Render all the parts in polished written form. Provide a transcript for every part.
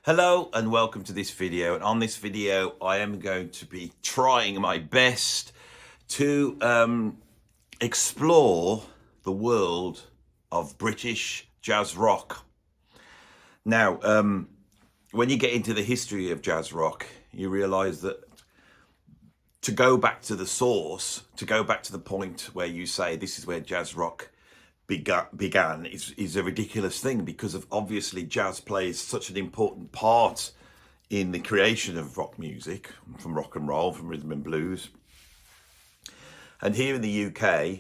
Hello and welcome to this video, and on this video I am going to be trying my best to explore the world of British jazz rock. Now, when you get into the history of jazz rock, you realise that to go back to the source, to go back to the point where you say this is where jazz rock began is a ridiculous thing, because of obviously jazz plays such an important part in the creation of rock music, from rock and roll, from rhythm and blues. And here in the UK,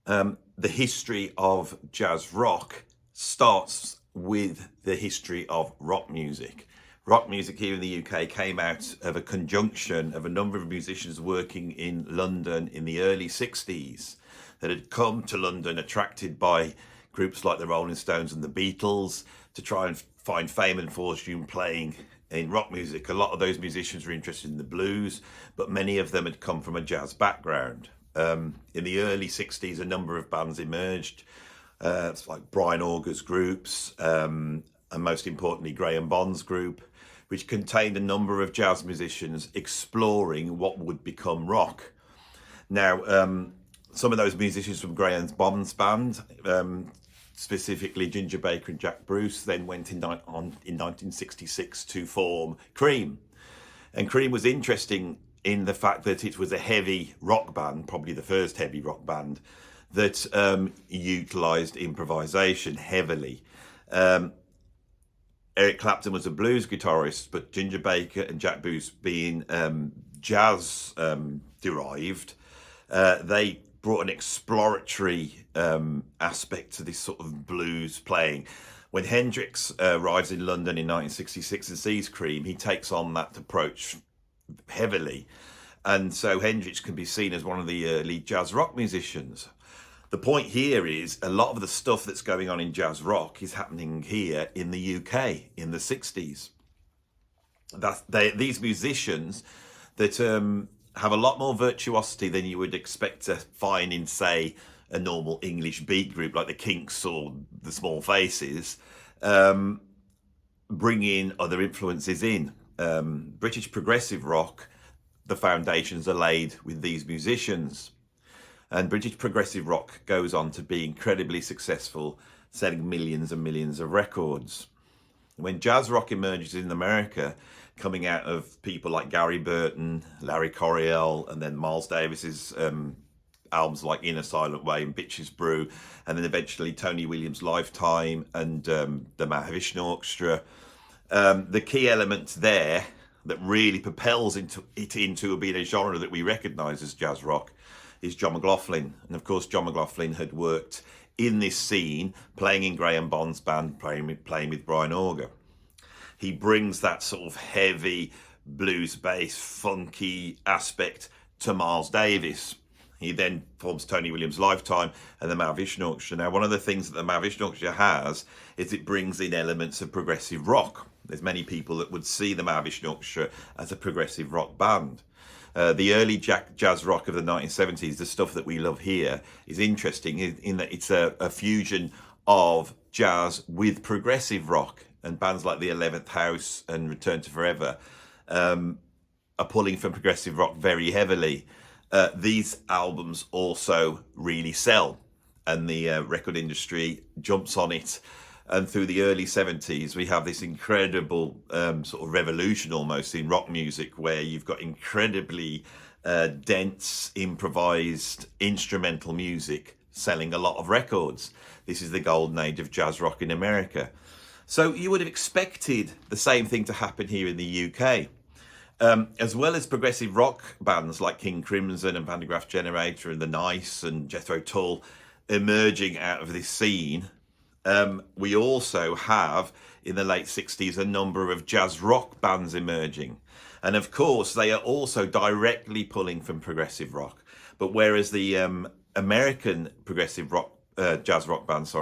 the history of jazz rock starts with the history of rock music. Rock music here in the UK came out of a conjunction of a number of musicians working in London in the early 60s that had come to London attracted by groups like the Rolling Stones and the Beatles to try and find fame and fortune playing in rock music. A lot of those musicians were interested in the blues, but many of them had come from a jazz background. In the early 60s, a number of bands emerged. It's like Brian Auger's groups, and most importantly, Graham Bond's group, which contained a number of jazz musicians exploring what would become rock. Now, some of those musicians from Graham Bond's band, specifically Ginger Baker and Jack Bruce, then went in 1966 to form Cream. And Cream was interesting in the fact that it was a heavy rock band, probably the first heavy rock band that utilised improvisation heavily. Eric Clapton was a blues guitarist, but Ginger Baker and Jack Bruce, being jazz derived, they brought an exploratory aspect to this sort of blues playing. When Hendrix arrives in London in 1966 and sees Cream, he takes on that approach heavily. And so Hendrix can be seen as one of the early jazz rock musicians. The point here is a lot of the stuff that's going on in jazz rock is happening here in the UK in the 60s. These musicians that have a lot more virtuosity than you would expect to find in, say, a normal English beat group like the Kinks or the Small Faces, bring in other influences in. British progressive rock, the foundations are laid with these musicians. And British progressive rock goes on to be incredibly successful, selling millions and millions of records. When jazz rock emerges in America, coming out of people like Gary Burton, Larry Coryell, and then Miles Davis's albums like Inner Silent Way and Bitches Brew, and then eventually Tony Williams' Lifetime and the Mahavishnu Orchestra. The key element there that really propels it into being a genre that we recognise as jazz rock is John McLaughlin. And of course, John McLaughlin had worked in this scene, playing in Graham Bond's band, playing with Brian Auger. He brings that sort of heavy blues-based, funky aspect to Miles Davis. He then forms Tony Williams' Lifetime and the Mahavishnu Orchestra. Now, one of the things that the Mahavishnu Orchestra has is it brings in elements of progressive rock. There's many people that would see the Mahavishnu Orchestra as a progressive rock band. The early jazz rock of the 1970s, the stuff that we love here, is interesting in that it's a fusion of jazz with progressive rock. And bands like the 11th House and Return to Forever are pulling from progressive rock very heavily. These albums also really sell, and the record industry jumps on it. And through the early 70s, we have this incredible sort of revolution almost in rock music, where you've got incredibly dense, improvised, instrumental music selling a lot of records. This is the golden age of jazz rock in America. So you would have expected the same thing to happen here in the UK. As well as progressive rock bands like King Crimson and Van der Graaf Generator and The Nice and Jethro Tull emerging out of this scene, we also have, in the late 60s, a number of jazz rock bands emerging. And of course, they are also directly pulling from progressive rock. But whereas the American progressive rock, jazz rock bands,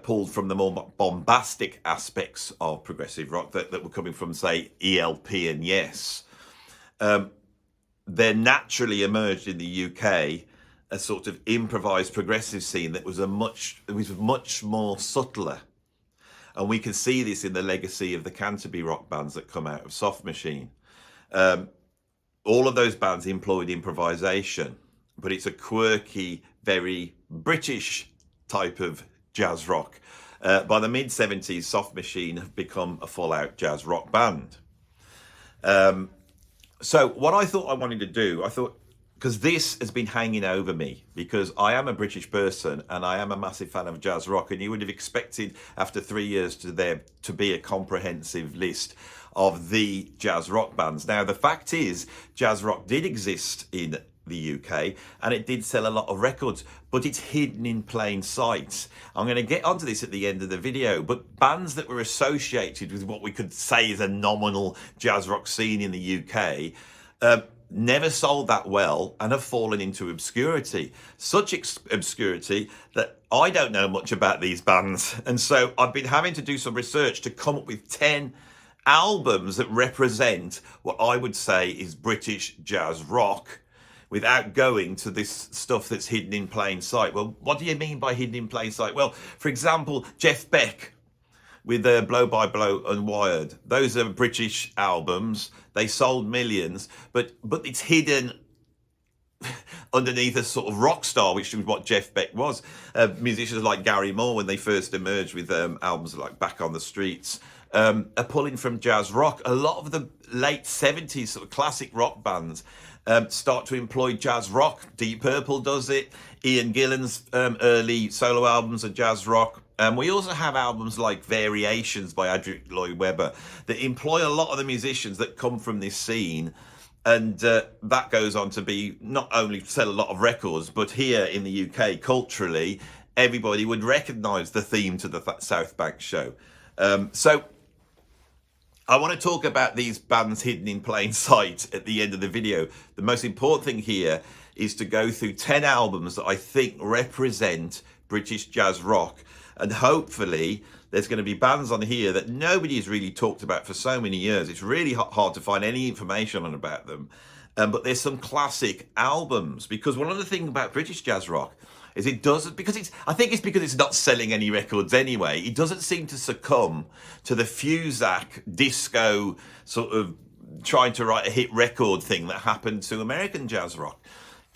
pulled from the more bombastic aspects of progressive rock that were coming from, say, ELP and Yes, there naturally emerged in the UK a sort of improvised progressive scene that was much more subtler And we can see this in the legacy of the Canterbury rock bands that come out of Soft Machine. All of those bands employed improvisation, but it's a quirky, very British type of jazz rock. By the mid-70s, Soft Machine have become a full-out jazz rock band. So what I thought I wanted to do, because this has been hanging over me, because I am a British person and I am a massive fan of jazz rock, and you would have expected after 3 years there to be a comprehensive list of the jazz rock bands. Now, the fact is, jazz rock did exist in the UK and it did sell a lot of records, but it's hidden in plain sight. I'm going to get onto this at the end of the video, but bands that were associated with what we could say is a nominal jazz rock scene in the UK never sold that well and have fallen into obscurity. Such obscurity that I don't know much about these bands, and so I've been having to do some research to come up with 10 albums that represent what I would say is British jazz rock, without going to this stuff that's hidden in plain sight. Well, what do you mean by hidden in plain sight? Well, for example, Jeff Beck with Blow by Blow and Wired. Those are British albums. They sold millions, but it's hidden underneath a sort of rock star, which is what Jeff Beck was. Musicians like Gary Moore, when they first emerged with albums like Back on the Streets, are pulling from jazz rock. A lot of the late 70s sort of classic rock bands start to employ jazz rock. Deep Purple does it. Ian Gillan's early solo albums are jazz rock. We also have albums like Variations by Adric Lloyd Webber that employ a lot of the musicians that come from this scene. And that goes on to be not only sell a lot of records, but here in the UK, culturally, everybody would recognise the theme to the South Bank show. So I want to talk about these bands hidden in plain sight at the end of the video. The most important thing here is to go through 10 albums that I think represent British jazz rock. And hopefully there's going to be bands on here that nobody has really talked about for so many years. It's really hard to find any information on about them. But there's some classic albums, because one of the things about British jazz rock is it doesn't, I think it's because it's not selling any records anyway, it doesn't seem to succumb to the Fuzak disco sort of trying to write a hit record thing that happened to American jazz rock.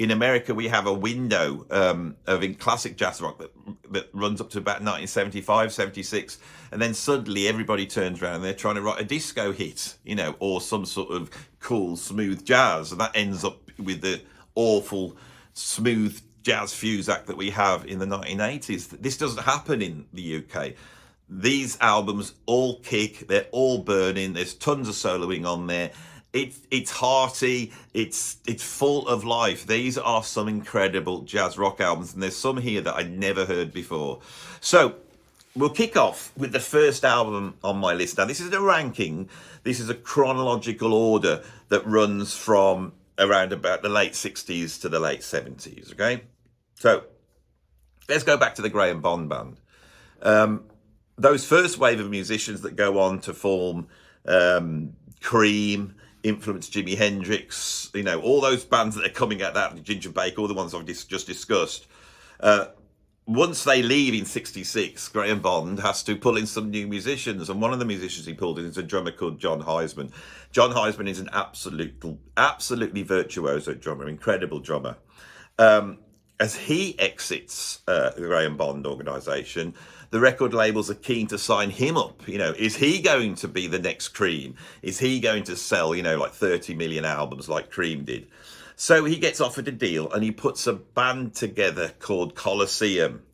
In America, we have a window of classic jazz rock that runs up to about 1975, 76, and then suddenly everybody turns around and they're trying to write a disco hit, or some sort of cool, smooth jazz, and that ends up with the awful, smooth jazz Fuzak that we have in the 1980s. This doesn't happen in the UK. These albums all kick, they're all burning, there's tons of soloing on there. It's hearty, it's full of life. These are some incredible jazz rock albums, and there's some here that I'd never heard before. So we'll kick off with the first album on my list. Now, this is a ranking. This is a chronological order that runs from around about the late 60s to the late 70s, okay? So let's go back to the Graham Bond Band. Those first wave of musicians that go on to form Cream, influence Jimi Hendrix, all those bands that are coming at that, Ginger Baker, all the ones I've just discussed. Once they leave in 66, Graham Bond has to pull in some new musicians, and one of the musicians he pulled in is a drummer called John Heisman. John Heisman is an absolutely virtuoso drummer, incredible drummer. As he exits the Graham Bond organisation, the record labels are keen to sign him up. Is he going to be the next Cream? Is he going to sell, like 30 million albums like Cream did? So he gets offered a deal and he puts a band together called Colosseum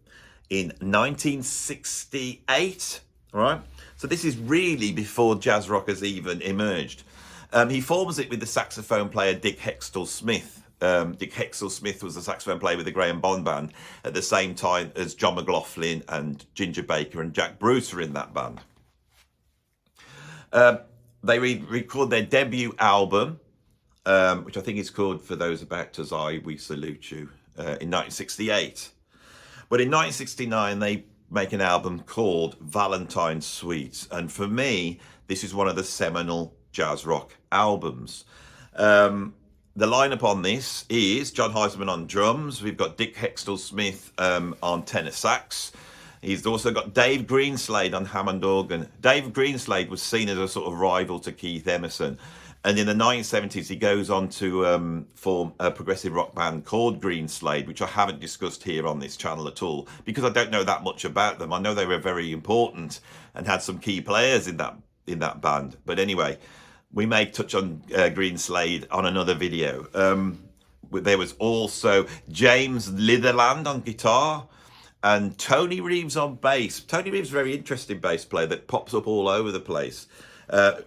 in 1968, right? So this is really before jazz rock has even emerged. He forms it with the saxophone player Dick Hextall Smith. Dick Hextall Smith was the saxophone player with the Graham Bond Band at the same time as John McLaughlin and Ginger Baker and Jack Bruce were in that band. They record their debut album, which I think is called For Those About to Die, We Salute You, in 1968. But in 1969, they make an album called Valentine Suite. And for me, this is one of the seminal jazz rock albums. The lineup on this is John Heisman on drums. We've got Dick Hextall Smith on tenor sax. He's also got Dave Greenslade on Hammond organ. Dave Greenslade was seen as a sort of rival to Keith Emerson. And in the 1970s, he goes on to form a progressive rock band called Greenslade, which I haven't discussed here on this channel at all, because I don't know that much about them. I know they were very important and had some key players in that band. But anyway, we may touch on Greenslade on another video. There was also James Litherland on guitar and Tony Reeves on bass. Tony Reeves is a very interesting bass player that pops up all over the place.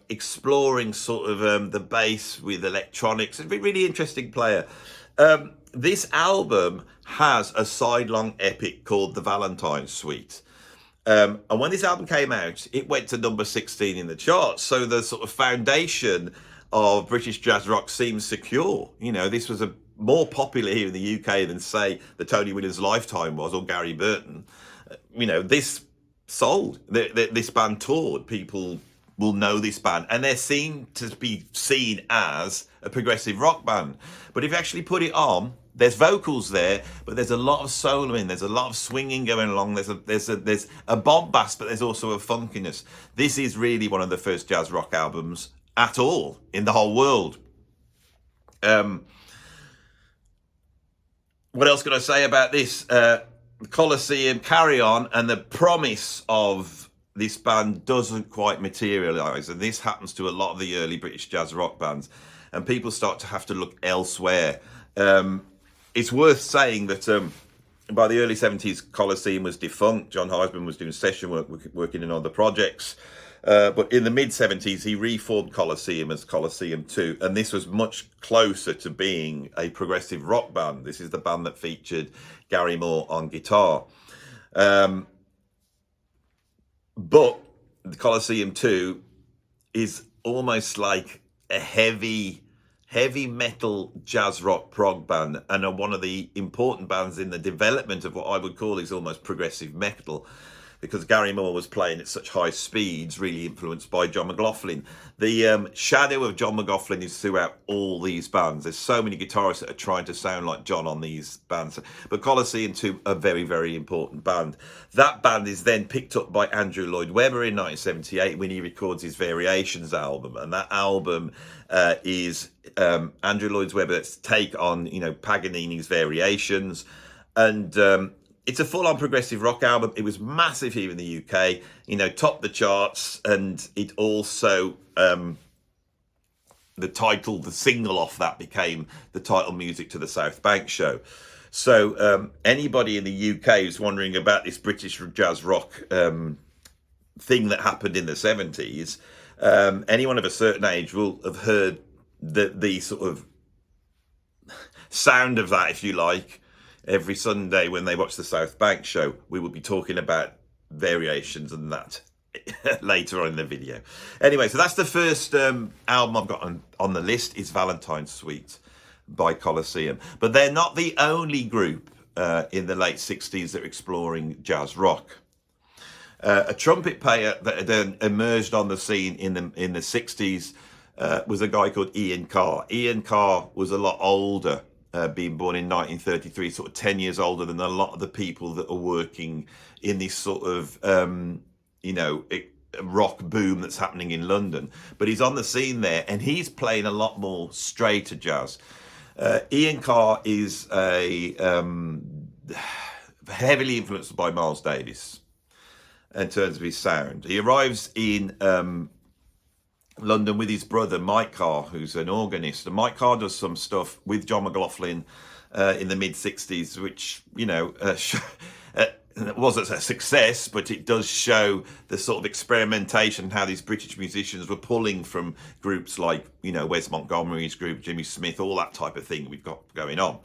Exploring sort of the bass with electronics. A really interesting player. This album has a sidelong epic called The Valentine Suite. And when this album came out, it went to number 16 in the charts. So the sort of foundation of British jazz rock seems secure. You know, this was more popular here in the UK than, say, the Tony Williams Lifetime was, or Gary Burton. You know, this sold. This band toured. People will know this band, and they're seen to be seen as a progressive rock band. But if you actually put it on, there's vocals there, but there's a lot of soloing, there's a lot of swinging going along, there's a bombast, but there's also a funkiness. This is really one of the first jazz rock albums at all in the whole world. What else can I say about this? Colosseum, Carry On, and the promise of this band doesn't quite materialise, and this happens to a lot of the early British jazz rock bands, and people start to have to look elsewhere. It's worth saying that by the early 70s, Colosseum was defunct. John Heisman was doing session work, working in other projects. But in the mid-70s, he reformed Colosseum as Colosseum 2, and this was much closer to being a progressive rock band. This is the band that featured Gary Moore on guitar. But the Colosseum 2 is almost like a heavy metal jazz rock prog band, and one of the important bands in the development of what I would call is almost progressive metal, because Gary Moore was playing at such high speeds, really influenced by John McLaughlin. The shadow of John McLaughlin is throughout all these bands. There's so many guitarists that are trying to sound like John on these bands. But Colosseum 2, a very, very important band. That band is then picked up by Andrew Lloyd Webber in 1978 when he records his Variations album. And that album is Andrew Lloyd Webber's take on, you know, Paganini's Variations. And it's a full-on progressive rock album. It was massive here in the UK, you know, topped the charts, and it also, the single off that became the title music to the South Bank show. So anybody in the UK who's wondering about this British jazz rock thing that happened in the 70s, anyone of a certain age will have heard the sort of sound of that, if you like. Every Sunday when they watch the South Bank show, we will be talking about Variations and that later on in the video. Anyway, so that's the first album I've got on the list, is Valentine Suite by Colosseum. But they're not the only group in the late 60s that are exploring jazz rock. A trumpet player that had emerged on the scene in the 60s was a guy called Ian Carr. Ian Carr was a lot older, being born in 1933, sort of 10 years older than a lot of the people that are working in this sort of, rock boom that's happening in London. But he's on the scene there, and he's playing a lot more straighter jazz. Ian Carr is heavily influenced by Miles Davis in terms of his sound. He arrives in London with his brother Mike Carr, who's an organist, and Mike Carr does some stuff with John McLaughlin in the mid-60s, which, you know, wasn't a success, but it does show the sort of experimentation, how these British musicians were pulling from groups like, you know, Wes Montgomery's group, Jimmy Smith, all that type of thing we've got going on.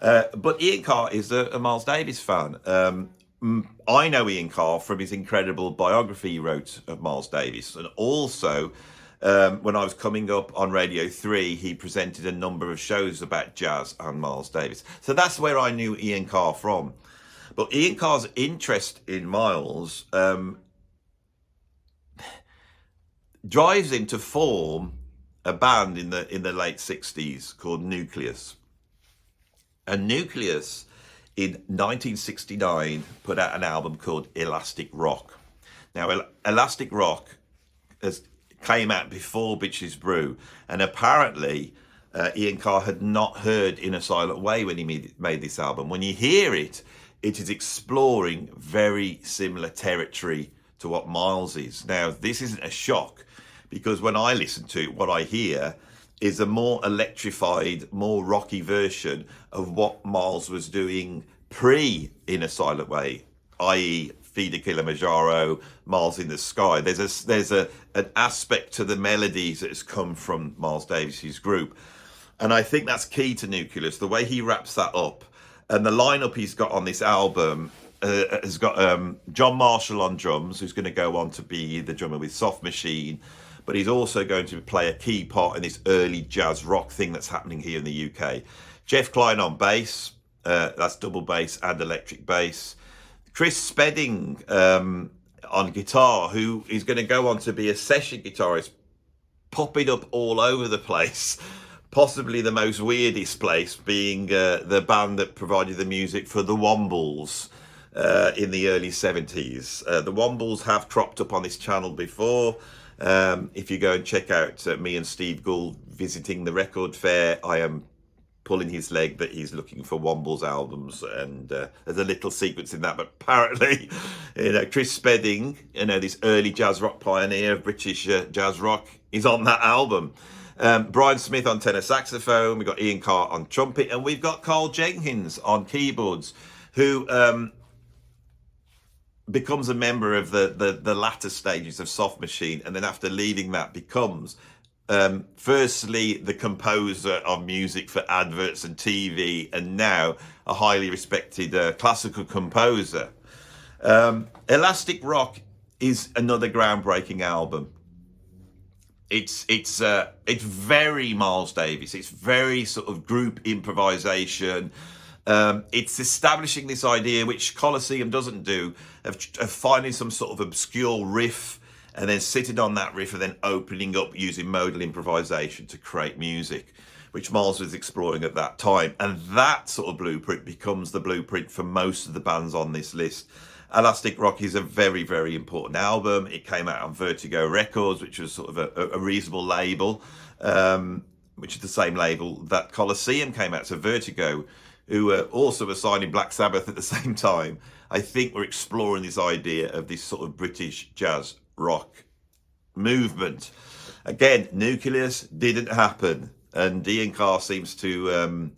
But Ian Carr is a Miles Davis fan. I know Ian Carr from his incredible biography he wrote of Miles Davis, and also when I was coming up on Radio 3, he presented a number of shows about jazz and Miles Davis. So that's where I knew Ian Carr from. But Ian Carr's interest in Miles drives him to form a band in the late 60s called Nucleus. And Nucleus in 1969 put out an album called Elastic Rock. Now, Elastic Rock came out before Bitches Brew, and apparently Ian Carr had not heard In a Silent Way when he made this album. When you hear it, it is exploring very similar territory to what Miles is. Now, this isn't a shock, because when I listen to it, what I hear is a more electrified, more rocky version of what Miles was doing pre In a Silent Way, i.e. Feed a Kilimanjaro, Miles in the Sky. There's an aspect to the melodies that has come from Miles Davis's group. And I think that's key to Nucleus, the way he wraps that up. And the lineup he's got on this album has got John Marshall on drums, who's going to go on to be the drummer with Soft Machine. But he's also going to play a key part in this early jazz rock thing that's happening here in the UK. Jeff Klein on bass, that's double bass and electric bass. Chris Spedding on guitar, who is going to go on to be a session guitarist, popping up all over the place. Possibly the most weirdest place being the band that provided the music for the Wombles in the early 70s. The Wombles have cropped up on this channel before. If you go and check out me and Steve Gould visiting the record fair, I am pulling his leg that he's looking for Wombles albums, and there's a little sequence in that. But apparently, Chris Spedding, this early jazz rock pioneer of British jazz rock, is on that album. Brian Smith on tenor saxophone, we've got Ian Carr on trumpet, and we've got Carl Jenkins on keyboards, who becomes a member of the latter stages of Soft Machine, and then after leaving that becomes firstly the composer of music for adverts and TV, and now a highly respected classical composer. Elastic Rock is another groundbreaking album. It's very Miles Davis. It's very sort of group improvisation. It's establishing this idea, which Colosseum doesn't do, of finding some sort of obscure riff and then sitting on that riff and then opening up using modal improvisation to create music, which Miles was exploring at that time. And that sort of blueprint becomes the blueprint for most of the bands on this list. Elastic Rock is a very, very important album. It came out on Vertigo Records, which was sort of a reasonable label, which is the same label that Colosseum came out. So Vertigo, who also were signing Black Sabbath at the same time, I think we're exploring this idea of this sort of British jazz rock movement. Again, Nucleus didn't happen, and Ian Carr seems to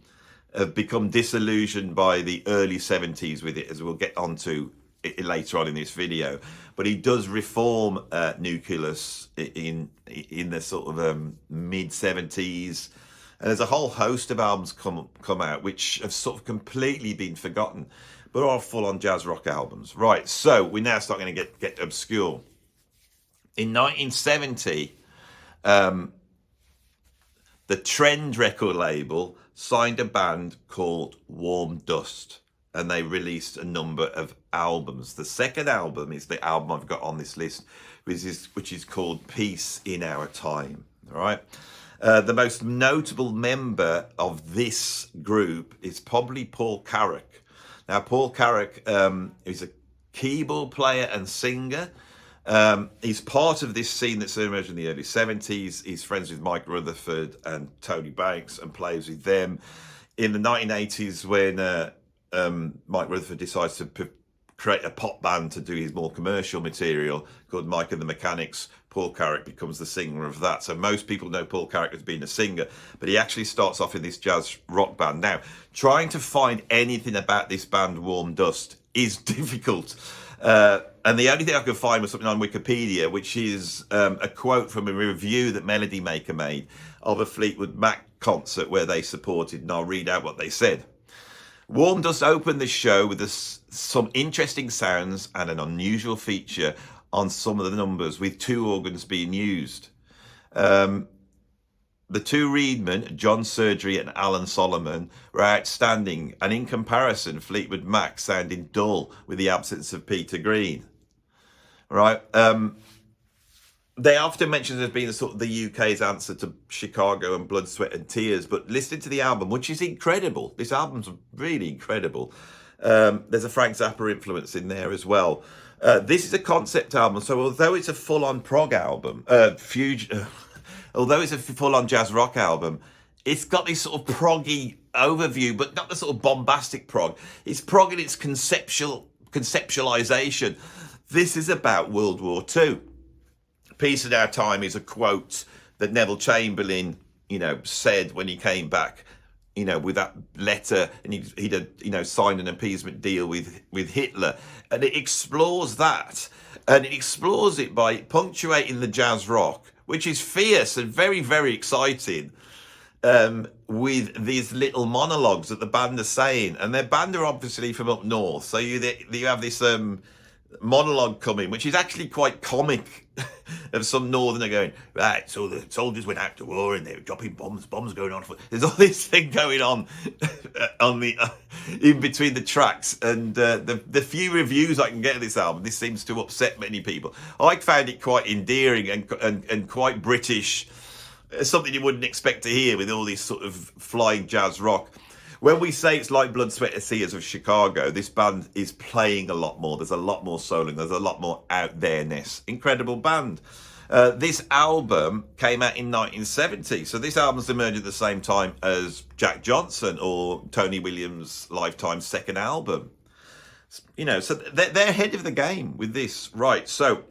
have become disillusioned by the early 70s with it, as we'll get onto later on in this video. But he does reform Nucleus in the sort of mid 70s, and there's a whole host of albums come out which have sort of completely been forgotten, but are full-on jazz rock albums. Right, so we're now starting to get obscure. In 1970, the Trend record label signed a band called Warm Dust, and they released a number of albums. The second album is the album I've got on this list, which is called Peace in Our Time. All right. The most notable member of this group is probably Paul Carrack. Now, Paul Carrack is a keyboard player and singer. He's part of this scene that's emerged in the early 70s. He's friends with Mike Rutherford and Tony Banks and plays with them. In the 1980s, when Mike Rutherford decides to create a pop band to do his more commercial material called Mike and the Mechanics, Paul Carrack becomes the singer of that. So most people know Paul Carrack as being a singer, but he actually starts off in this jazz rock band. Now, trying to find anything about this band, Warm Dust, is difficult. And the only thing I could find was something on Wikipedia, which is a quote from a review that Melody Maker made of a Fleetwood Mac concert where they supported, and I'll read out what they said. Warm Dust opened the show with some interesting sounds and an unusual feature on some of the numbers, with two organs being used. The two Reedmen, John Surgery and Alan Solomon, were outstanding, and in comparison, Fleetwood Mac sounded dull with the absence of Peter Green. Right? They often mentioned it as being sort of the UK's answer to Chicago and Blood, Sweat and Tears, but listening to the album, which is incredible, this album's really incredible, There's a Frank Zappa influence in there as well. This is a concept album, so although it's a full-on prog album, although it's a full-on jazz rock album, it's got this sort of proggy overview, but not the sort of bombastic prog. It's prog in its conceptualization. This is about World War II. Peace in Our Time is a quote that Neville Chamberlain, said when he came back, with that letter, and he'd signed an appeasement deal with Hitler, and it explores that, and it explores it by punctuating the jazz rock, which is fierce and very, very exciting, with these little monologues that the band are saying, and their band are obviously from up north, so you have this monologue coming, which is actually quite comic, of some northerner going, right, so the soldiers went out to war and they were dropping bombs going on. There's all this thing going on in between the tracks, and the few reviews I can get of this album, this seems to upset many people. I found it quite endearing and quite British, something you wouldn't expect to hear with all this sort of flying jazz rock. When we say it's like Blood, Sweat and Tears of Chicago, this band is playing a lot more. There's a lot more soloing. There's a lot more out there-ness. Incredible band. This album came out in 1970. So this album's emerged at the same time as Jack Johnson or Tony Williams' Lifetime's second album. So they're ahead of the game with this. Right, so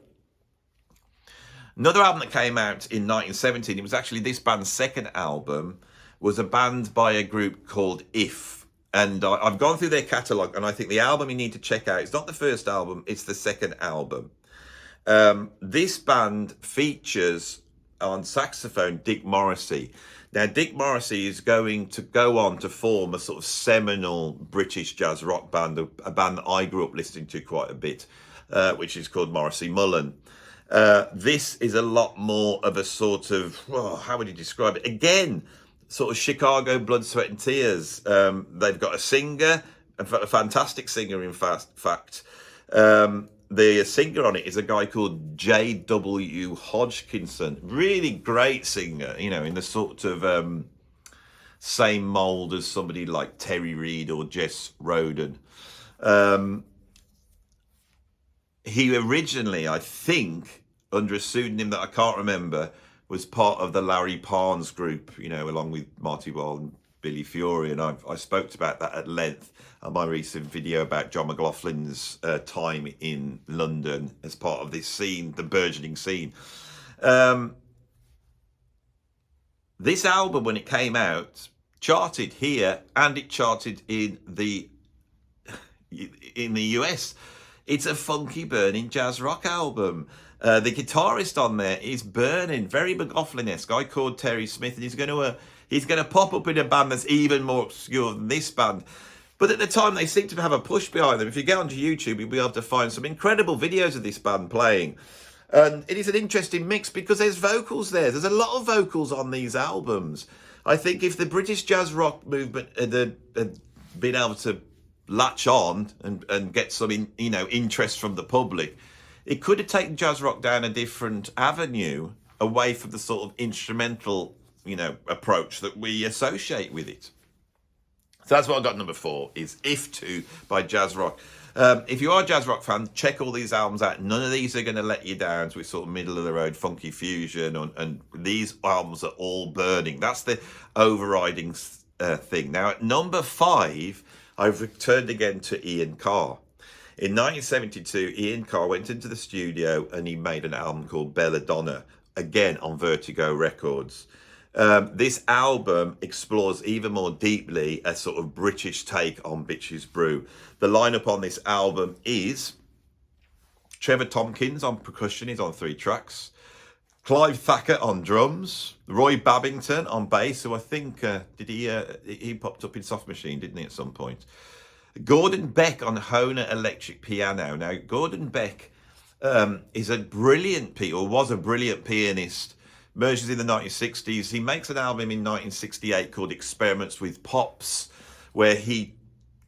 another album that came out in 1917, it was actually this band's second album, was a band by a group called If. And I've gone through their catalogue, and I think the album you need to check out, it's not the first album, it's the second album. This band features on saxophone Dick Morrissey. Now, Dick Morrissey is going to go on to form a sort of seminal British jazz rock band, a band that I grew up listening to quite a bit, which is called Morrissey Mullen. This is a lot more of a sort of, how would you describe it? Again, sort of Chicago Blood, Sweat and Tears. They've got a singer, a fantastic singer, in fact. The singer on it is a guy called J.W. Hodgkinson. Really great singer, in the sort of same mould as somebody like Terry Reid or Jess Roden. He originally, I think, under a pseudonym that I can't remember, was part of the Larry Parnes group, along with Marty Wall and Billy Fury. And I spoke about that at length on my recent video about John McLaughlin's time in London as part of this scene, the burgeoning scene. This album, when it came out, charted here and it charted in the US. It's a funky, burning jazz rock album. The guitarist on there is burning, very McLaughlin-esque, guy called Terry Smith, and he's going to pop up in a band that's even more obscure than this band. But at the time, they seem to have a push behind them. If you get onto YouTube, you'll be able to find some incredible videos of this band playing. And it is an interesting mix because there's vocals there. There's a lot of vocals on these albums. I think if the British jazz rock movement had been able to latch on and get some interest from the public, it could have taken jazz rock down a different avenue away from the sort of instrumental, approach that we associate with it. So that's what I got. Number 4 is If 2 by Jazz Rock. If you are a jazz rock fan, check all these albums out. None of these are going to let you down to a sort of middle of the road funky fusion, and these albums are all burning. That's the overriding thing. Now at number 5, I've returned again to Ian Carr. In 1972, Ian Carr went into the studio and he made an album called Belladonna, again on Vertigo Records. This album explores even more deeply a sort of British take on Bitches Brew. The lineup on this album is Trevor Tompkins on percussion, he's on 3 tracks. Clive Thacker on drums. Roy Babington on bass, who I think, he popped up in Soft Machine, didn't he, at some point? Gordon Beck on Hohner electric piano. Now, Gordon Beck is a brilliant was a brilliant pianist. Emerges in the 1960s. He makes an album in 1968 called Experiments with Pops, where he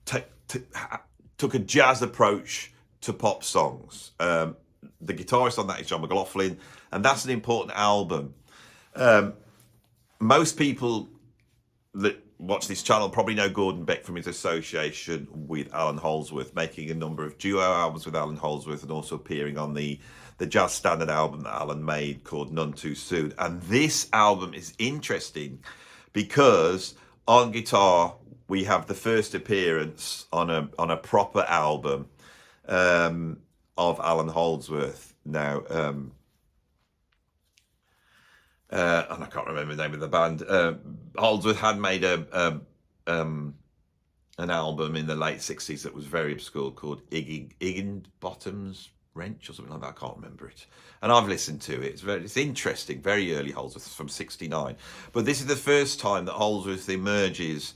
took a jazz approach to pop songs. The guitarist on that is John McLaughlin, and that's an important album. Most people that watch this channel probably know Gordon Beck from his association with Alan Holdsworth, making a number of duo albums with Alan Holdsworth and also appearing on the jazz standard album that Alan made called None Too Soon. And this album is interesting because on guitar we have the first appearance on a proper album of Alan Holdsworth. Now, and I can't remember the name of the band. Holdsworth had made an album in the late 60s that was very obscure called Higginbotham's Wrench or something like that. I can't remember it. And I've listened to it. It's interesting, very early Holdsworth from 69. But this is the first time that Holdsworth emerges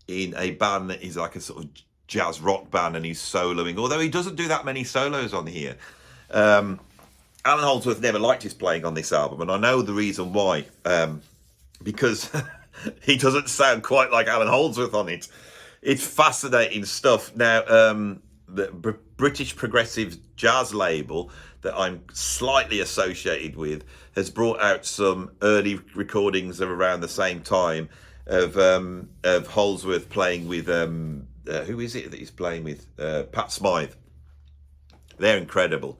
in a band that is like a sort of jazz rock band, and he's soloing, although he doesn't do that many solos on here. Alan Holdsworth never liked his playing on this album, and I know the reason why, because he doesn't sound quite like Alan Holdsworth on it. It's fascinating stuff. Now, the British progressive jazz label that I'm slightly associated with has brought out some early recordings of around the same time of Holdsworth playing with, who is it that he's playing with? Pat Smythe. They're incredible.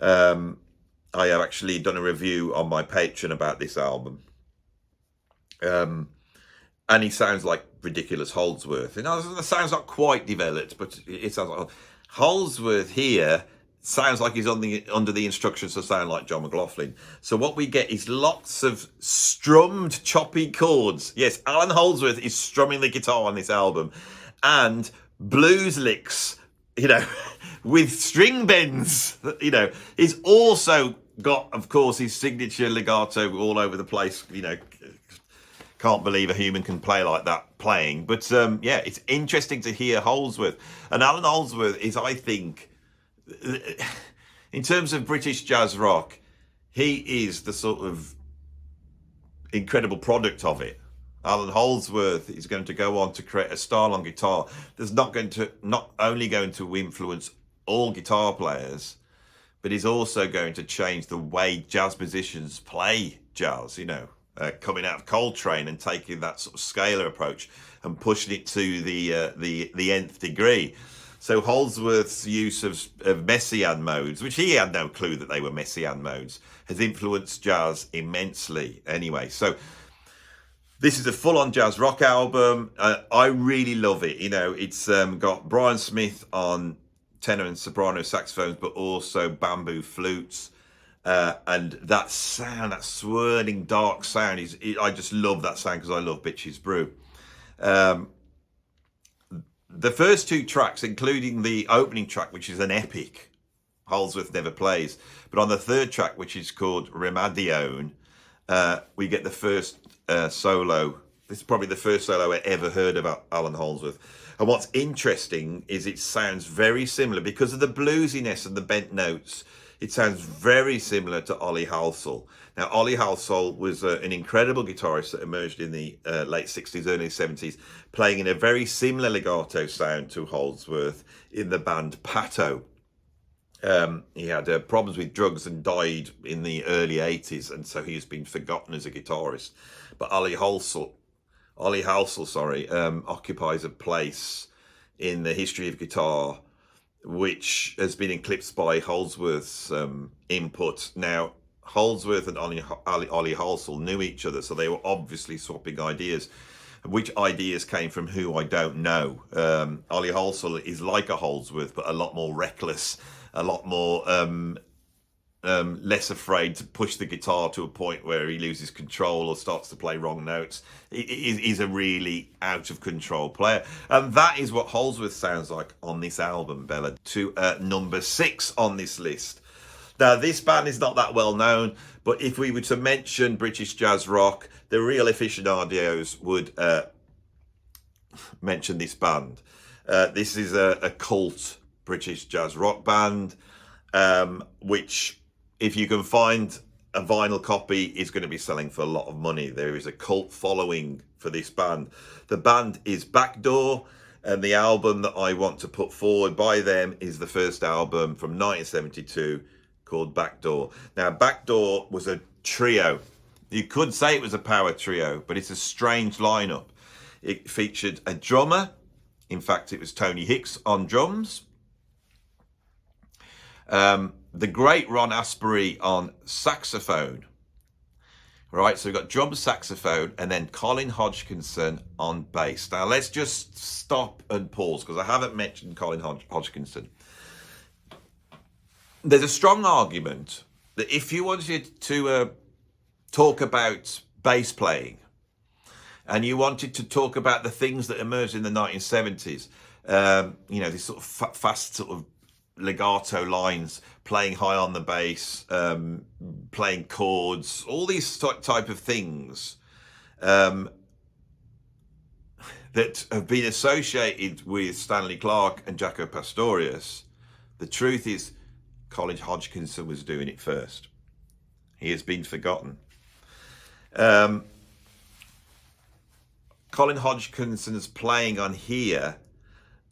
I have actually done a review on my Patreon about this album. And he sounds like ridiculous Holdsworth. You know, the sound's not quite developed, but it sounds like Holdsworth here sounds like he's under the instructions to sound like John McLaughlin. So what we get is lots of strummed, choppy chords. Yes, Alan Holdsworth is strumming the guitar on this album, and blues licks, you know, with string bends, you know. He's also got, of course, his signature legato all over the place, you know. Can't believe a human can play like that playing. But yeah, it's interesting to hear Holdsworth. And Alan Holdsworth is, I think, in terms of British jazz rock, he is the sort of incredible product of it. Alan Holdsworth is going to go on to create a style on guitar that's not only going to influence all guitar players, but is also going to change the way jazz musicians play jazz, you know. Coming out of Coltrane and taking that sort of scalar approach and pushing it to the nth degree. So Holdsworth's use of Messiaen modes, which he had no clue that they were Messiaen modes, has influenced jazz immensely anyway. So this is a full-on jazz rock album. I really love it. You know, it's got Brian Smith on tenor and soprano saxophones, but also bamboo flutes. And that sound, that swirling dark sound, I just love that sound because I love Bitches Brew. The first two tracks, including the opening track, which is an epic, Holdsworth never plays. But on the third track, which is called Remadione, we get the first solo. This is probably the first solo I ever heard about Alan Holdsworth. And what's interesting is it sounds very similar because of the bluesiness and the bent notes. It sounds very similar to Ollie Halsall. Now, Ollie Halsall was an incredible guitarist that emerged in the late 60s, early 70s, playing in a very similar legato sound to Holdsworth in the band Pato. He had problems with drugs and died in the early 80s, and so he's been forgotten as a guitarist. But Ollie Halsall, occupies a place in the history of guitar which has been eclipsed by Holdsworth's input. Now, Holdsworth and Ollie Halsall knew each other, so they were obviously swapping ideas. Which ideas came from who, I don't know. Ollie Halsall is like a Holdsworth, but a lot more reckless, a lot more less afraid to push the guitar to a point where he loses control or starts to play wrong notes. He's a really out of control player, and that is what Holdsworth sounds like on this album, Bella. To number 6 on this list. Now, this band is not that well known, but if we were to mention British jazz rock, the real aficionados would mention this band. This is a cult British jazz rock band, which, if you can find a vinyl copy, is going to be selling for a lot of money. There is a cult following for this band. The band is Backdoor, and the album that I want to put forward by them is the first album from 1972 called Backdoor. Now, Backdoor was a trio. You could say it was a power trio, but it's a strange lineup. It featured a drummer. In fact, it was Tony Hicks on drums. The great Ron Asbury on saxophone. Right, so we've got drum, saxophone, and then Colin Hodgkinson on bass. Now let's just stop and pause, because I haven't mentioned Colin Hodgkinson. There's a strong argument that if you wanted to talk about bass playing, and you wanted to talk about the things that emerged in the 1970s, you know, these sort of fast sort of legato lines, playing high on the bass, playing chords, all these type of things that have been associated with Stanley Clarke and Jaco Pastorius. The truth is, Colin Hodgkinson was doing it first. He has been forgotten. Colin Hodgkinson's playing on here,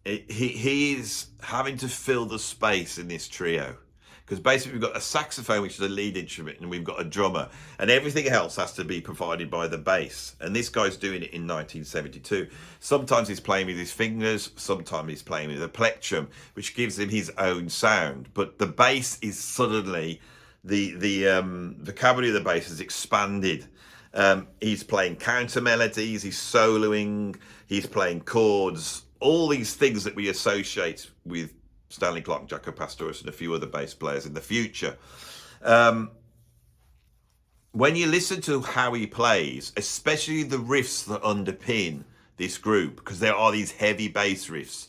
he's having to fill the space in this trio, because basically we've got a saxophone, which is a lead instrument, and we've got a drummer, and everything else has to be provided by the bass. And this guy's doing it in 1972. Sometimes he's playing with his fingers, sometimes he's playing with a plectrum, which gives him his own sound. But the bass is suddenly, the vocabulary of the bass has expanded. He's playing counter melodies, he's soloing, he's playing chords, all these things that we associate with Stanley Clarke, Jaco Pastorius, and a few other bass players in the future. When you listen to how he plays, especially the riffs that underpin this group, because there are these heavy bass riffs,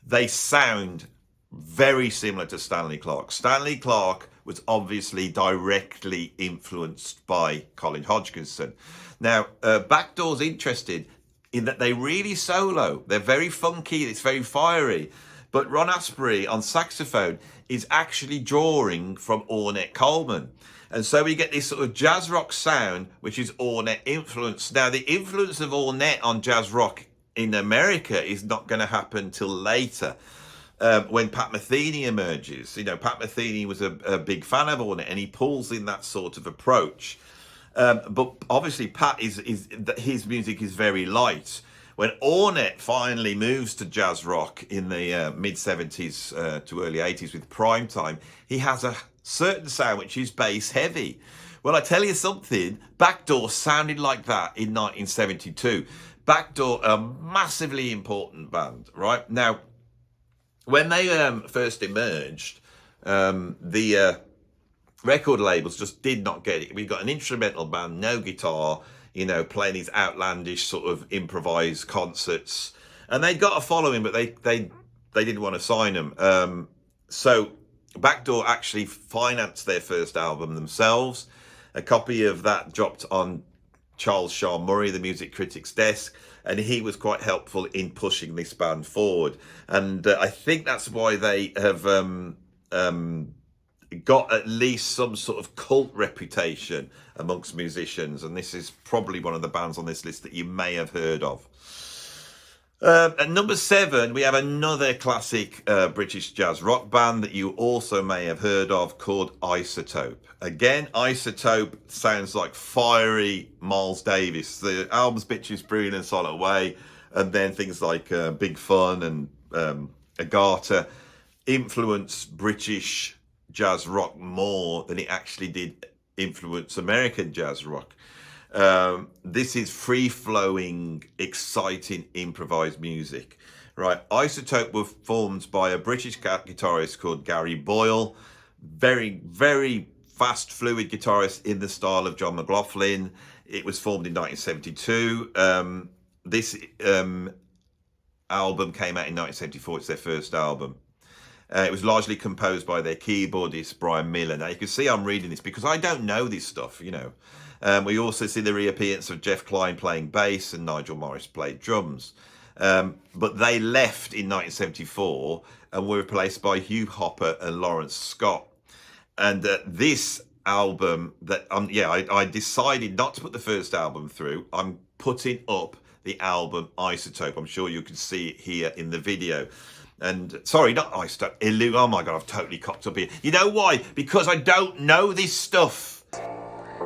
they sound very similar to Stanley Clarke. Stanley Clarke was obviously directly influenced by Colin Hodgkinson. Now, Backdoor's interested in that they really solo. They're very funky, it's very fiery. But Ron Asbury on saxophone is actually drawing from Ornette Coleman. And so we get this sort of jazz rock sound, which is Ornette influence. Now, the influence of Ornette on jazz rock in America is not going to happen till later. When Pat Metheny emerges, you know, Pat Metheny was a big fan of Ornette, and he pulls in that sort of approach. But obviously, Pat his music is very light. When Ornette finally moves to jazz rock in the mid 70s to early 80s with Primetime, he has a certain sound which is bass heavy. Well, I tell you something, Backdoor sounded like that in 1972. Backdoor, a massively important band, right? Now, when they first emerged, the record labels just did not get it. We got an instrumental band, no guitar, you know, playing these outlandish sort of improvised concerts, and they got a following, but they didn't want to sign them. So Backdoor actually financed their first album themselves. A copy of that dropped on Charles Shaar Murray, the music critic's desk, and he was quite helpful in pushing this band forward. And I think that's why they have got at least some sort of cult reputation amongst musicians. And this is probably one of the bands on this list that you may have heard of. At number 7, we have another classic British jazz rock band that you also may have heard of, called Isotope. Again, Isotope sounds like fiery Miles Davis. The albums Bitches Brewing and Solid Way, and then things like Big Fun and Agata influence British jazz rock more than it actually did influence American jazz rock. This is free-flowing, exciting, improvised music, right? Isotope were formed by a British guitarist called Gary Boyle, very, very fast, fluid guitarist in the style of John McLaughlin. It was formed in 1972. This album came out in 1974. It's their first album. It was largely composed by their keyboardist, Brian Miller. Now, you can see I'm reading this because I don't know this stuff, you know. We also see the reappearance of Jeff Clyne playing bass and Nigel Morris played drums. But they left in 1974 and were replaced by Hugh Hopper and Lawrence Scott. And this album, that I decided not to put the first album through. I'm putting up the album Isotope. I'm sure you can see it here in the video. And sorry, not Isotope, Illusion. Oh my God, I've totally cocked up here. You know why? Because I don't know this stuff.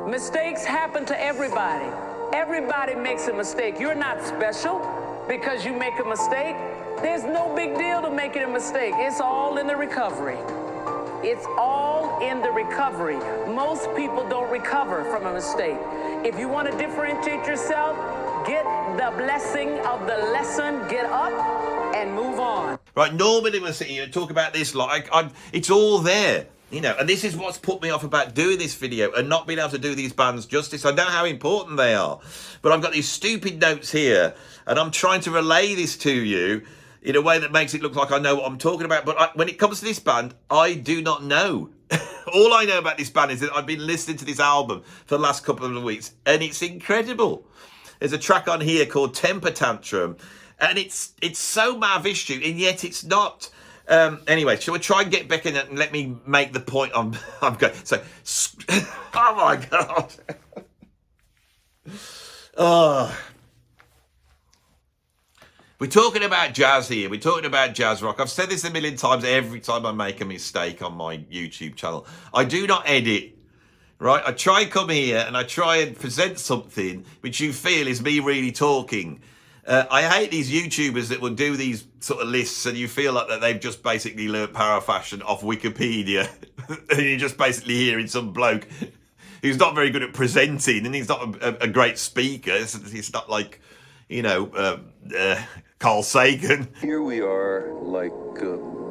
Mistakes happen to everybody. Everybody makes a mistake. You're not special. because you make a mistake. There's no big deal to making a mistake. It's all in the recovery. It's all in the recovery. Most people don't recover from a mistake. If you want to differentiate yourself, get the blessing of the lesson, get up and move on. Right, normally we'll sit here and talk about this like it's all there, you know, and this is what's put me off about doing this video and not being able to do these bands justice. I know how important they are, but I've got these stupid notes here and I'm trying to relay this to you in a way that makes it look like I know what I'm talking about. But when it comes to this band, I do not know. All I know about this band is that I've been listening to this album for the last couple of weeks and it's incredible. There's a track on here called Temper Tantrum and it's so Mahavishnu and yet it's not. Anyway, shall we try and get back in and let me make the point I'm going. So, oh my God. Oh. We're talking about jazz here. We're talking about jazz rock. I've said this a million times every time I make a mistake on my YouTube channel. I do not edit, right? I try and come here and I try and present something which you feel is me really talking. I hate these YouTubers that will do these sort of lists and you feel like that they've just basically learnt power fashion off Wikipedia. And you're just basically hearing some bloke who's not very good at presenting and he's not a great speaker. It's not like, you know, Carl Sagan. Here we are like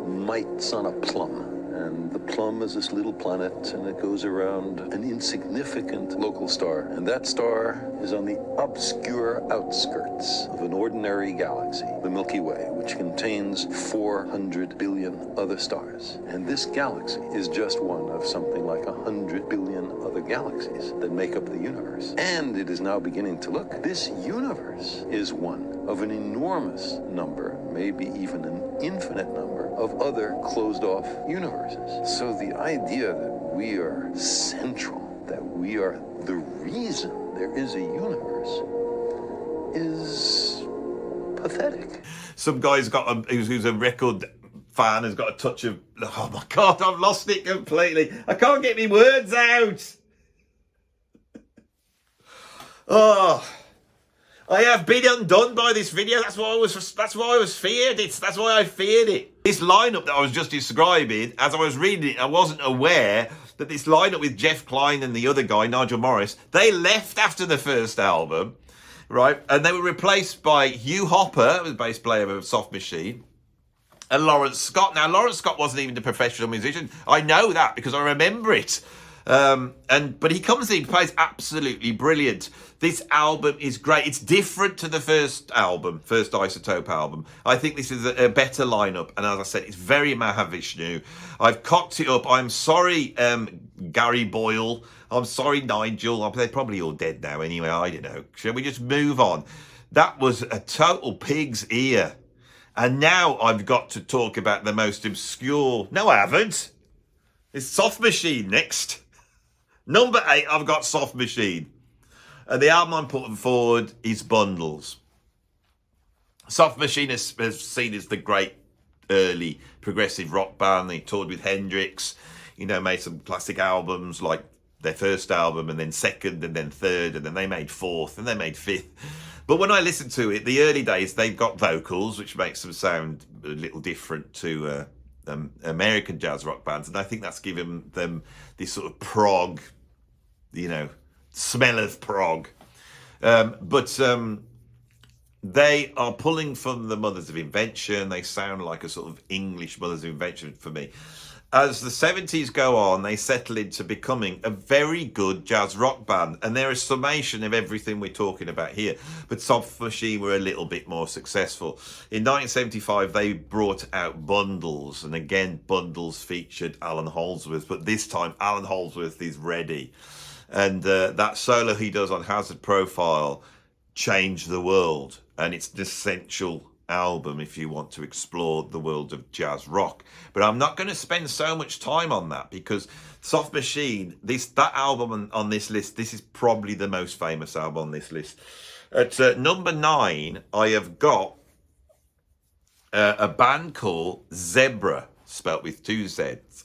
mites on a plum. And the plum is this little planet, and it goes around an insignificant local star. And that star is on the obscure outskirts of an ordinary galaxy, the Milky Way, which contains 400 billion other stars. And this galaxy is just one of something like 100 billion other galaxies that make up the universe. And it is now beginning to look, this universe is one of an enormous number, maybe even an infinite number, of other closed-off universes. So the idea that we are central, that we are the reason there is a universe, is pathetic. Some guy's got who's a record fan has got a touch of, oh my God, I've lost it completely. I can't get my words out. Oh. I have been undone by this video. That's why I was feared. That's why I feared it. This lineup that I was just describing, as I was reading it, I wasn't aware that this lineup with Jeff Klein and the other guy, Nigel Morris, they left after the first album, right? And they were replaced by Hugh Hopper, the bass player of Soft Machine, and Lawrence Scott. Now, Lawrence Scott wasn't even a professional musician. I know that because I remember it. But he comes in, plays absolutely brilliant. This album is great. It's different to the first Isotope album. I think this is a better lineup. And as I said, it's very Mahavishnu. I've cocked it up. I'm sorry, Gary Boyle. I'm sorry, Nigel. They're probably all dead now anyway. I don't know. Shall we just move on? That was a total pig's ear. And now I've got to talk about the most obscure. No, I haven't. It's Soft Machine next. Number 8, I've got Soft Machine. And the album I'm putting forward is Bundles. Soft Machine is seen as the great early progressive rock band. They toured with Hendrix, you know, made some classic albums like their first album and then second and then third and then they made fourth and they made fifth. But when I listen to it, the early days, they've got vocals, which makes them sound a little different to American jazz rock bands. And I think that's given them this sort of prog, you know, smell of prog. But they are pulling from the Mothers of Invention. They sound like a sort of English Mothers of Invention for me. As the 70s go on, they settle into becoming a very good jazz rock band. And they're a summation of everything we're talking about here. But Soft Machine were a little bit more successful. In 1975, they brought out Bundles. And again, Bundles featured Alan Holdsworth. But this time, Alan Holdsworth is ready. And that solo he does on Hazard Profile changed the world. And it's an essential album if you want to explore the world of jazz rock. But I'm not going to spend so much time on that because Soft Machine, that album on this list, this is probably the most famous album on this list. At number 9, I have got a band called Zebra, spelt with 2 Z's.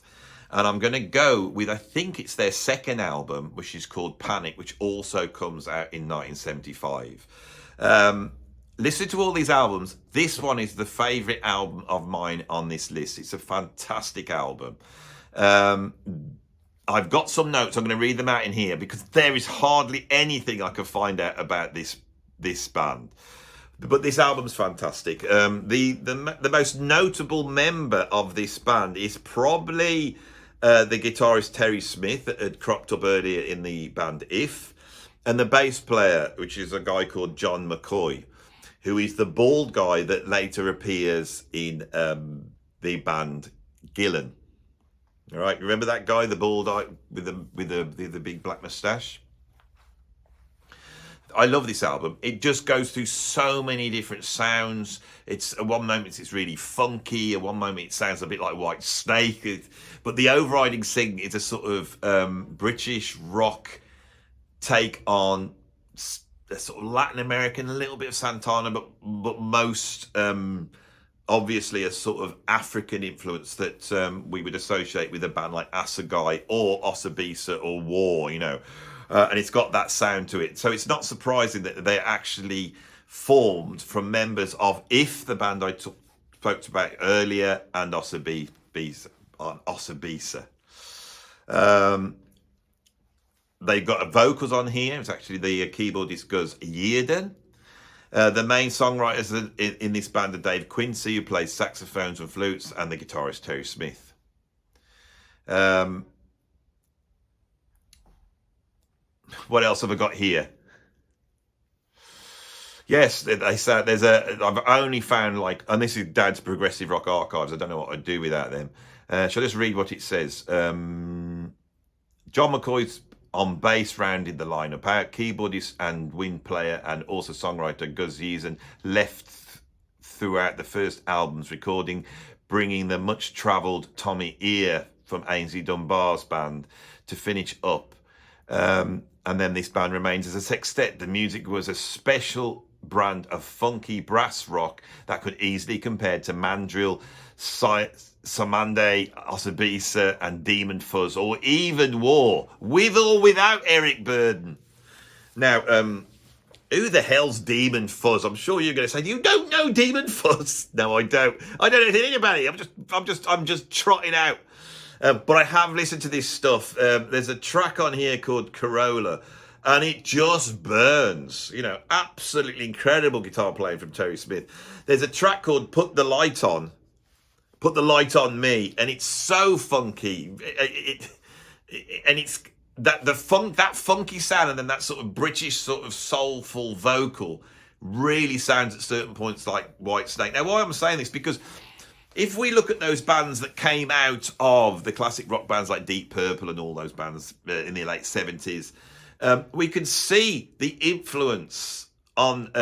And I'm going to go with, I think it's their second album, which is called Panic, which also comes out in 1975. listen to all these albums. This one is the favorite album of mine on this list. It's a fantastic album. I've got some notes. I'm going to read them out in here because there is hardly anything I can find out about this band. But this album's fantastic. The most notable member of this band is probably the guitarist Terry Smith that had cropped up earlier in the band If, and the bass player, which is a guy called John McCoy, who is the bald guy that later appears in the band Gillan. All right, remember that guy, the bald guy with the big black moustache? I love this album. It just goes through so many different sounds. It's at one moment it's really funky. At one moment it sounds a bit like White Snake. But the overriding thing is a sort of British rock take on a sort of Latin American, a little bit of Santana, but most obviously a sort of African influence that we would associate with a band like Assegai or Osibisa or War, you know. And it's got that sound to it. So it's not surprising that they're actually formed from members of If, the band I spoke about earlier, and Osibisa. They've got vocals on here. It's actually the keyboardist Gus Yearden. The main songwriters in this band are Dave Quincy, who plays saxophones and flutes, and the guitarist Terry Smith. What else have I got here? Yes, they say I've only found and this is Dad's Progressive Rock Archives. I don't know what I'd do without them. Shall I just read what it says? John McCoy's on bass rounded the lineup out. Keyboardist and wind player and also songwriter Gus Yearden left throughout the first album's recording, bringing the much-travelled Tommy Ear from Ainsley Dunbar's band to finish up. And then this band remains as a sextet. The music was a special brand of funky brass rock that could easily compare to Mandrill, Samande, Osibisa, and Demon Fuzz, or even War, with or without Eric Burdon. Now, who the hell's Demon Fuzz? I'm sure you're going to say, you don't know Demon Fuzz. No, I don't. I don't know anything about it. I'm just trotting out. But I have listened to this stuff. There's a track on here called Corolla, and it just burns. You know, absolutely incredible guitar playing from Terry Smith. There's a track called Put the Light On Me, and it's so funky. And it's that funky sound, and then that sort of British sort of soulful vocal really sounds at certain points like White Snake. Now, why I'm saying this, because if we look at those bands that came out of the classic rock bands like Deep Purple and all those bands in the late 70s, we can see the influence of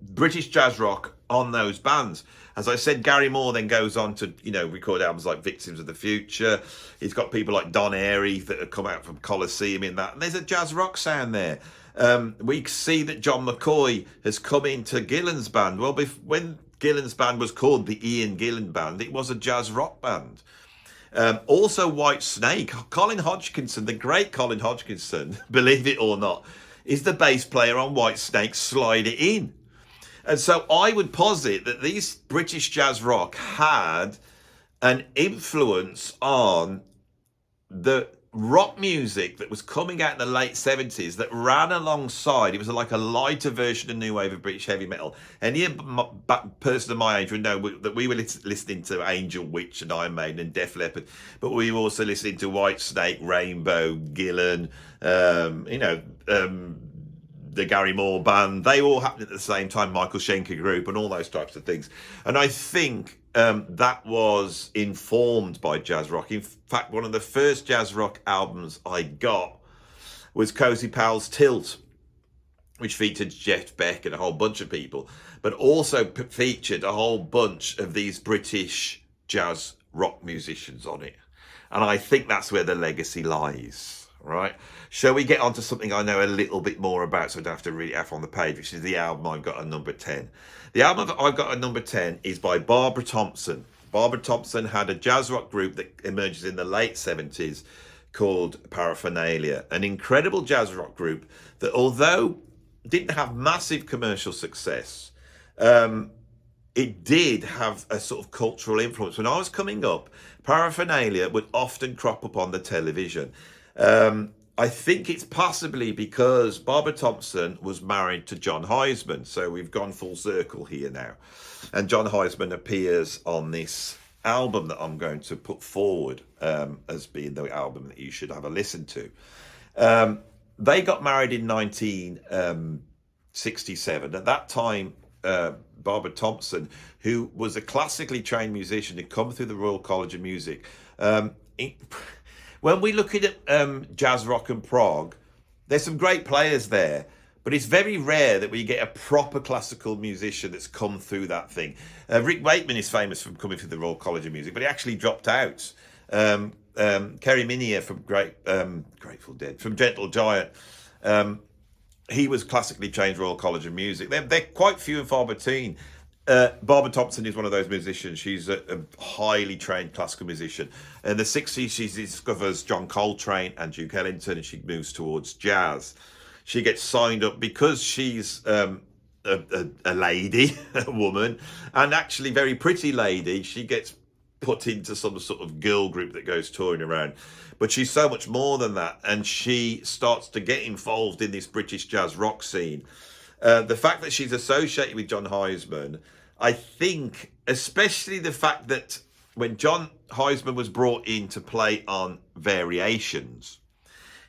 British jazz rock on those bands. As I said, Gary Moore then goes on to, record albums like Victims of the Future. He's got people like Don Airey that have come out from Colosseum in that. And there's a jazz rock sound there. We see that John McCoy has come into Gillan's band. Well, when Gillan's band was called the Ian Gillan Band, it was a jazz rock band. Also White Snake, Colin Hodgkinson, the great Colin Hodgkinson, believe it or not, is the bass player on White Snake Slide It In. And so I would posit that these British jazz rock had an influence on the rock music that was coming out in the late 70s that ran alongside. It was like a lighter version of new wave of British heavy metal. Any person of my age would know that we were listening to Angel Witch and Iron Maiden and Def Leppard, but we were also listening to White Snake, Rainbow, Gillan, the Gary Moore band. They all happened at the same time, Michael Schenker Group and all those types of things. And I think that was informed by jazz rock. In fact, one of the first jazz rock albums I got was Cozy Powell's Tilt, which featured Jeff Beck and a whole bunch of people, but also featured a whole bunch of these British jazz rock musicians on it. And I think that's where the legacy lies. Right, shall we get on to something I know a little bit more about, so I don't have to read it out on the page, which is the album I've got at number 10. The album I've got at number 10 is by Barbara Thompson. Barbara Thompson had a jazz rock group that emerges in the late 70s called Paraphernalia, an incredible jazz rock group that, although didn't have massive commercial success, it did have a sort of cultural influence. When I was coming up, Paraphernalia would often crop up on the television. I think it's possibly because Barbara Thompson was married to John Heisman, so we've gone full circle here now. And John Heisman appears on this album that I'm going to put forward as being the album that you should have a listen to. They got married in 1967. At that time, Barbara Thompson, who was a classically trained musician, had come through the Royal College of Music. When we look at jazz rock and prog, there's some great players there, but it's very rare that we get a proper classical musician that's come through that thing. Rick Wakeman is famous for coming through the Royal College of Music, but he actually dropped out. Kerry Minnier from Grateful Dead, from Gentle Giant, he was classically trained Royal College of Music. They're quite few and far between. Barbara Thompson is one of those musicians. She's a highly trained classical musician. In the 60s, she discovers John Coltrane and Duke Ellington, and she moves towards jazz. She gets signed up because she's a lady, a woman, and actually very pretty lady. She gets put into some sort of girl group that goes touring around. But she's so much more than that, and she starts to get involved in this British jazz rock scene. The fact that she's associated with John Heisman, I think, especially the fact that when John Heisman was brought in to play on Variations,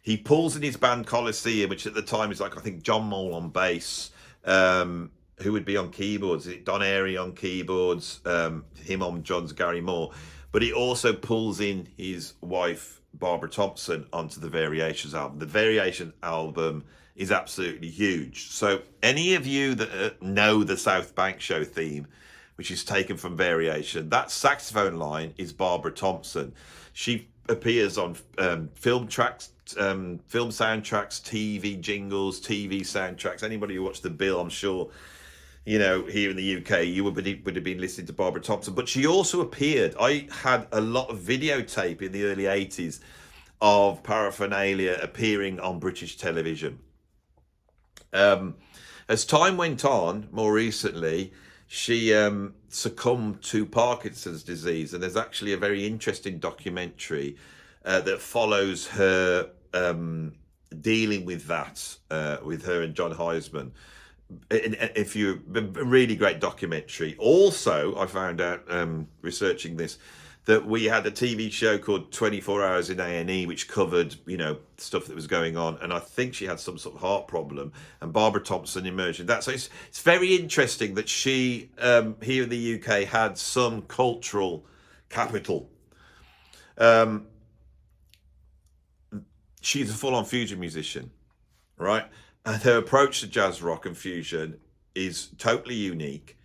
he pulls in his band Colosseum, which at the time is like, I think, John Mole on bass, who would be on keyboards, Don Airey on keyboards, him on drums, Gary Moore. But he also pulls in his wife, Barbara Thompson, onto the Variations album. The Variations album is absolutely huge. So any of you that know the South Bank Show theme, which is taken from Variation, that saxophone line is Barbara Thompson. She appears on film soundtracks, TV jingles, TV soundtracks. Anybody who watched The Bill, I'm sure, you know, here in the UK, you would have been listening to Barbara Thompson. But she also appeared, I had a lot of videotape in the early 80s of Paraphernalia appearing on British television. As time went on, more recently, she succumbed to Parkinson's disease, and there's actually a very interesting documentary that follows her dealing with that, with her and John Heisman. If you, a really great documentary. Also, I found out researching this that we had a TV show called 24 Hours in A&E, which covered, you know, stuff that was going on. And I think she had some sort of heart problem, and Barbara Thompson emerged in that. So it's very interesting that she, here in the UK, had some cultural capital. She's a full-on fusion musician, right? And her approach to jazz rock and fusion is totally unique.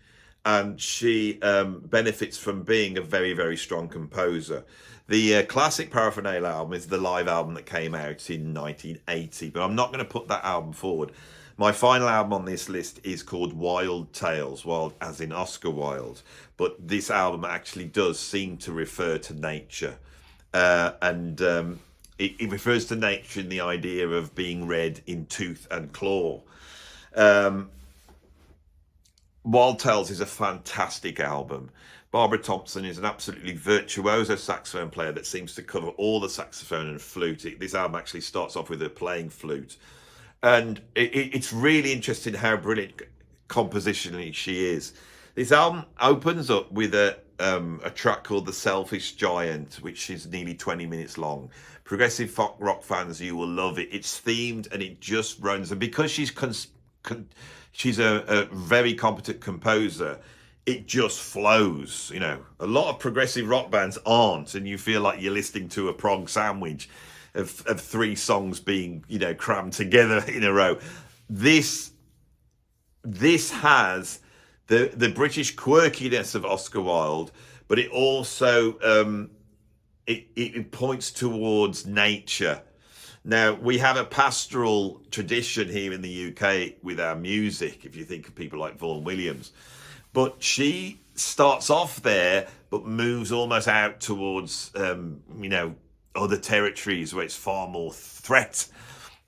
And she benefits from being a very, very strong composer. The classic Paraphernalia album is the live album that came out in 1980, but I'm not going to put that album forward. My final album on this list is called Wild Tales, wild as in Oscar Wilde, but this album actually does seem to refer to nature. It refers to nature in the idea of being read in tooth and claw. Wild Tales is a fantastic album. Barbara Thompson is an absolutely virtuoso saxophone player that seems to cover all the saxophone and flute. This album actually starts off with her playing flute. And it's really interesting how brilliant compositionally she is. This album opens up with a track called The Selfish Giant, which is nearly 20 minutes long. Progressive folk rock fans, you will love it. It's themed and it just runs. And because she's a very competent composer, it just flows. You know, a lot of progressive rock bands aren't, and you feel like you're listening to a prog sandwich of three songs being, you know, crammed together in a row. This has the British quirkiness of Oscar Wilde, but it also it points towards nature. Now, we have a pastoral tradition here in the UK with our music, if you think of people like Vaughan Williams. But she starts off there, but moves almost out towards, you know, other territories where it's far more threat.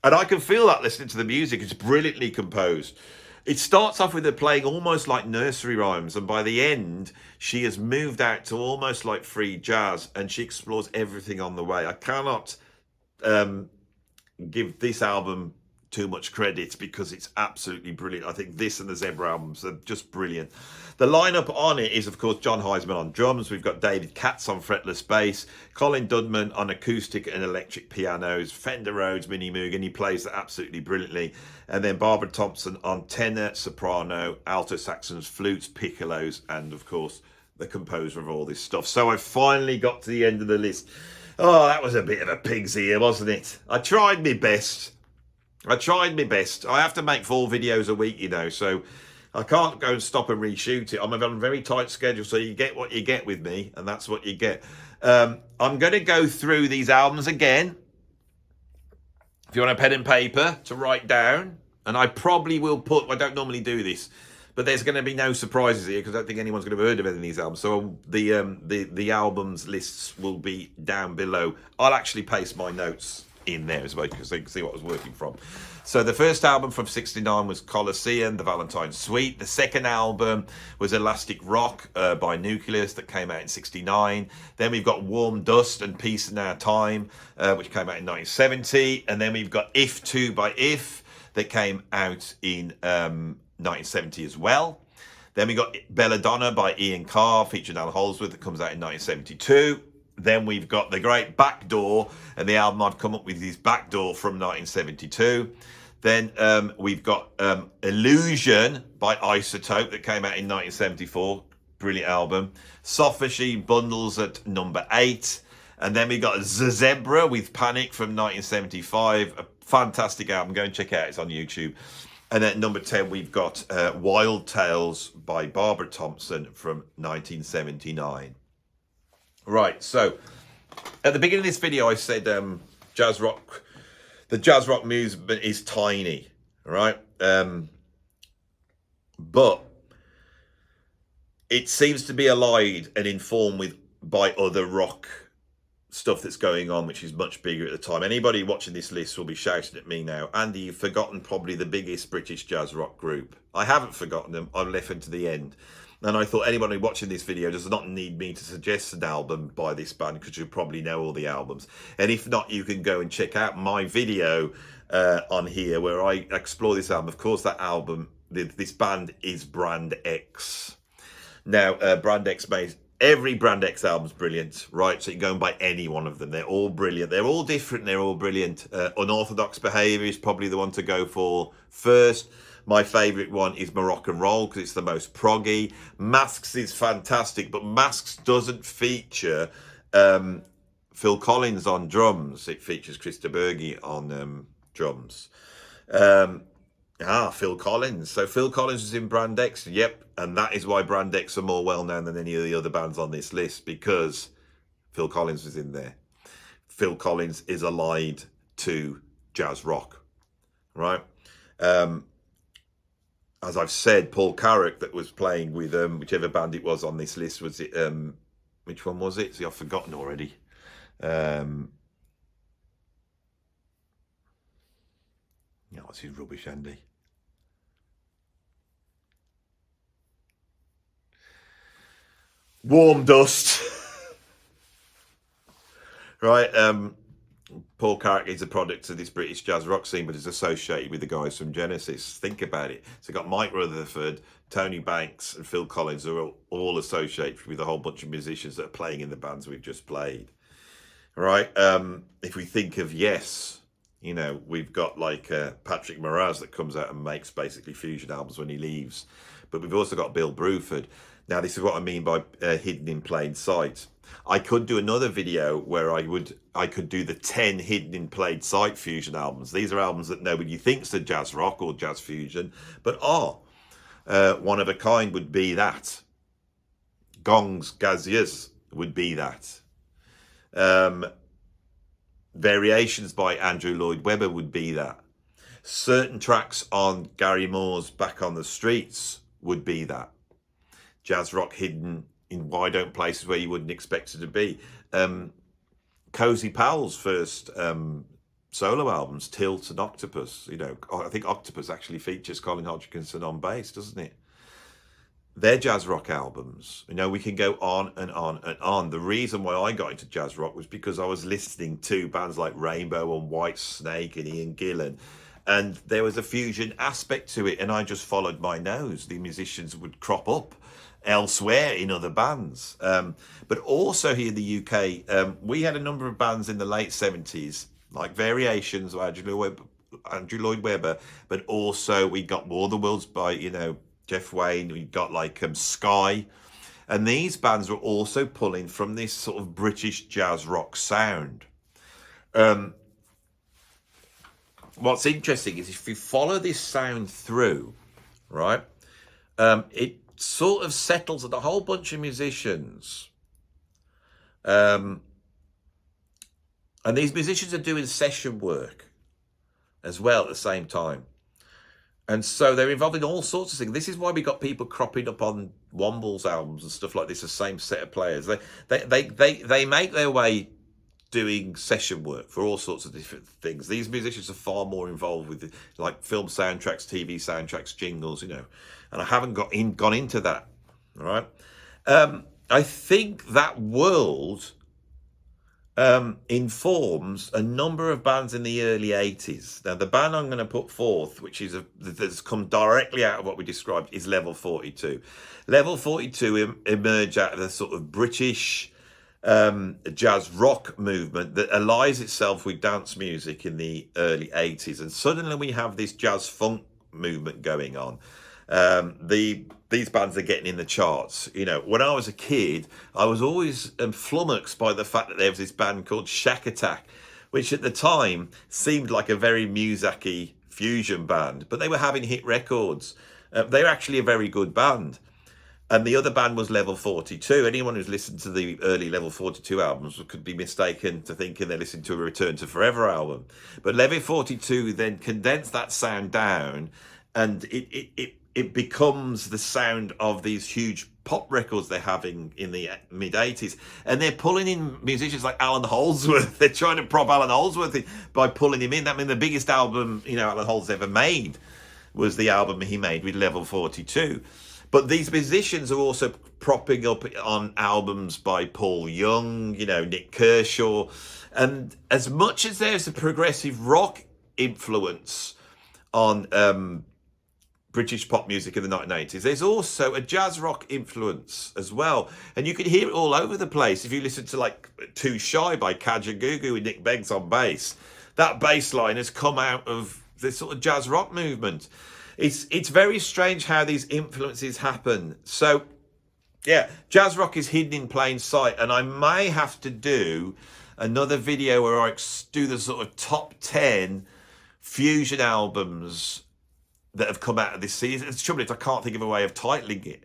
And I can feel that listening to the music. It's brilliantly composed. It starts off with her playing almost like nursery rhymes, and by the end, she has moved out to almost like free jazz, and she explores everything on the way. I cannot give this album too much credit because it's absolutely brilliant. I think this and the Zebra albums are just brilliant. The lineup on it is, of course, John Heisman on drums. We've got David Katz on fretless bass, Colin Dudman on acoustic and electric pianos, Fender Rhodes Mini Moog, and he plays that absolutely brilliantly. And then Barbara Thompson on tenor, soprano, alto saxons, flutes, piccolos, and of course, the composer of all this stuff. So I finally got to the end of the list. Oh, that was a bit of a pig's ear, wasn't it? I tried my best. I have to make 4 videos a week, you know, so I can't go and stop and reshoot it. I'm on a very tight schedule, so you get what you get with me, and that's what you get. I'm going to go through these albums again. If you want a pen and paper to write down, and I probably will put, I don't normally do this, but there's going to be no surprises here because I don't think anyone's going to have heard of any of these albums. So the albums lists will be down below. I'll actually paste my notes in there as well because you can see what I was working from. So the first album from '69 was Colosseum, the Valentine Suite. The second album was Elastic Rock by Nucleus that came out in '69. Then we've got Warm Dust and Peace in Our Time, which came out in 1970. And then we've got If 2 by If that came out in 1970 as well. Then we got Belladonna by Ian Carr featuring Al Holdsworth that comes out in 1972. Then we've got The Great Backdoor, and the album I've come up with is Backdoor from 1972. Then we've got Illusion by Isotope that came out in 1974. Brilliant album. Soft Machine Bundles at number 8. And then we got The Zebra with Panic from 1975. A fantastic album. Go and check it out. It's on YouTube. And at number 10, we've got Wild Tales by Barbara Thompson from 1979. Right, so at the beginning of this video, I said the jazz rock movement is tiny, right? But it seems to be allied and informed by other rock stuff that's going on, which is much bigger at the time. Anybody watching this list will be shouting at me now, Andy, you've forgotten probably the biggest British jazz rock group. I haven't forgotten them. I've left them to the end. And I thought anybody watching this video does not need me to suggest an album by this band because you probably know all the albums. And if not, you can go and check out my video on here where I explore this album. Of course, that album, this band is Brand X. Now, Brand X every Brand X album's brilliant, right? So you can go and buy any one of them. They're all brilliant. They're all different. They're all brilliant. Unorthodox Behaviour is probably the one to go for first. My favourite one is Moroccan Roll because it's the most proggy. Masks is fantastic, but Masks doesn't feature Phil Collins on drums. It features Chris de Burgh on drums. Phil Collins. So Phil Collins is in Brand X. Yep. And that is why Brand X are more well-known than any of the other bands on this list because Phil Collins was in there. Phil Collins is allied to jazz rock, right? As I've said, Paul Carrack that was playing with whichever band it was on this list, was it which one was it? See, I've forgotten already. What's his rubbish, Andy? Warm Dust. Right, Paul Carrack is a product of this British jazz rock scene, but is associated with the guys from Genesis. Think about it. So you've got Mike Rutherford, Tony Banks, and Phil Collins, who are all associated with a whole bunch of musicians that are playing in the bands we've just played. Right? If we think of Yes, you know, we've got like Patrick Moraz that comes out and makes basically fusion albums when he leaves. But we've also got Bill Bruford. Now, this is what I mean by hidden in plain sight. I could do another video where I could do the 10 hidden in plain sight fusion albums. These are albums that nobody thinks are jazz rock or jazz fusion, but are. One of a Kind would be that. Gongs, Gaziers would be that. Variations by Andrew Lloyd Webber would be that. Certain tracks on Gary Moore's Back on the Streets would be that. Jazz rock hidden in wide open places where you wouldn't expect it to be. Cozy Powell's first solo albums, Tilt and Octopus. You know, I think Octopus actually features Colin Hodgkinson on bass, doesn't it? They're jazz rock albums. You know, we can go on and on and on. The reason why I got into jazz rock was because I was listening to bands like Rainbow and White Snake and Ian Gillan, and there was a fusion aspect to it, and I just followed my nose. The musicians would crop up elsewhere in other bands. But also here in the UK, we had a number of bands in the late 70s, like Variations or Andrew Lloyd Webber, but also we got War of the Worlds by, you know, Jeff Wayne. We got like Sky, and these bands were also pulling from this sort of British jazz rock sound. What's interesting is if you follow this sound through, right, it sort of settles at a whole bunch of musicians. And these musicians are doing session work as well at the same time. And so they're involved in all sorts of things. This is why we got people cropping up on Womble's albums and stuff like this, the same set of players. They make their way doing session work for all sorts of different things. These musicians are far more involved with like film soundtracks, TV soundtracks, jingles, you know. And I haven't gone into that, all right? I think that world informs a number of bands in the early 80s. Now, the band I'm going to put forth, which is that's come directly out of what we described, is Level 42. Level 42 emerged out of the sort of British jazz rock movement that allies itself with dance music in the early 80s. And suddenly we have this jazz funk movement going on. These bands are getting in the charts. You know, when I was a kid, I was always flummoxed by the fact that there was this band called Shack Attack, which at the time seemed like a very Muzaki fusion band, but they were having hit records. They were actually a very good band. And the other band was Level 42. Anyone who's listened to the early Level 42 albums could be mistaken to thinking they're listening to a Return to Forever album. But Level 42 then condensed that sound down, and it becomes the sound of these huge pop records they're having in the mid 80s. And they're pulling in musicians like Alan Holdsworth. They're trying to prop Alan Holdsworth in by pulling him in. I mean, the biggest album, you know, Alan Holdsworth ever made was the album he made with Level 42. But these musicians are also propping up on albums by Paul Young, you know, Nick Kershaw. And as much as there's a progressive rock influence on British pop music in the 1980s, there's also a jazz rock influence as well. And you can hear it all over the place. If you listen to like Too Shy by Kajagoogoo with Nick Beggs on bass, that bass line has come out of this sort of jazz rock movement. It's very strange how these influences happen. So, yeah, jazz rock is hidden in plain sight, and I may have to do another video where I do the sort of top 10 fusion albums that have come out of this season. The trouble is, I can't think of a way of titling it,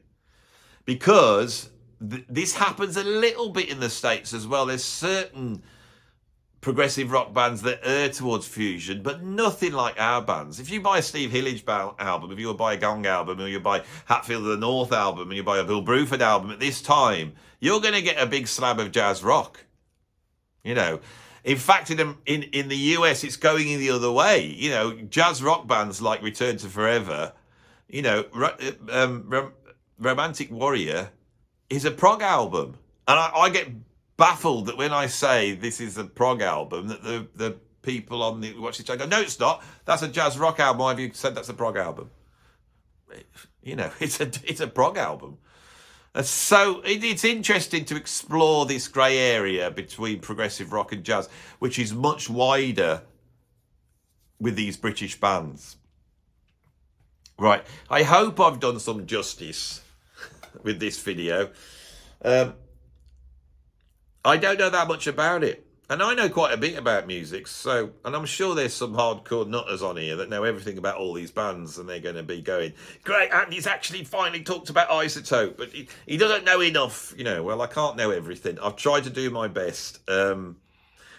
because this happens a little bit in the States as well. There's certain progressive rock bands that err towards fusion, but nothing like our bands. If you buy a Steve Hillage album, if you buy a Gong album, or you buy Hatfield of the North album, and you buy a Bill Bruford album at this time, you're going to get a big slab of jazz rock. You know, in fact, in the US, it's going in the other way. You know, jazz rock bands like Return to Forever, you know, Romantic Warrior is a prog album. And I get baffled that when I say this is a prog album, that the people on the Watch This Channel go, no, it's not. That's a jazz rock album. Why have you said that's a prog album? You know, it's a prog album. So it's interesting to explore this grey area between progressive rock and jazz, which is much wider with these British bands. Right, I hope I've done some justice with this video. I don't know that much about it. And I know quite a bit about music, and I'm sure there's some hardcore nutters on here that know everything about all these bands, and they're going to be going, great, Andy's actually finally talked about Isotope, but he doesn't know enough. You know, well, I can't know everything. I've tried to do my best.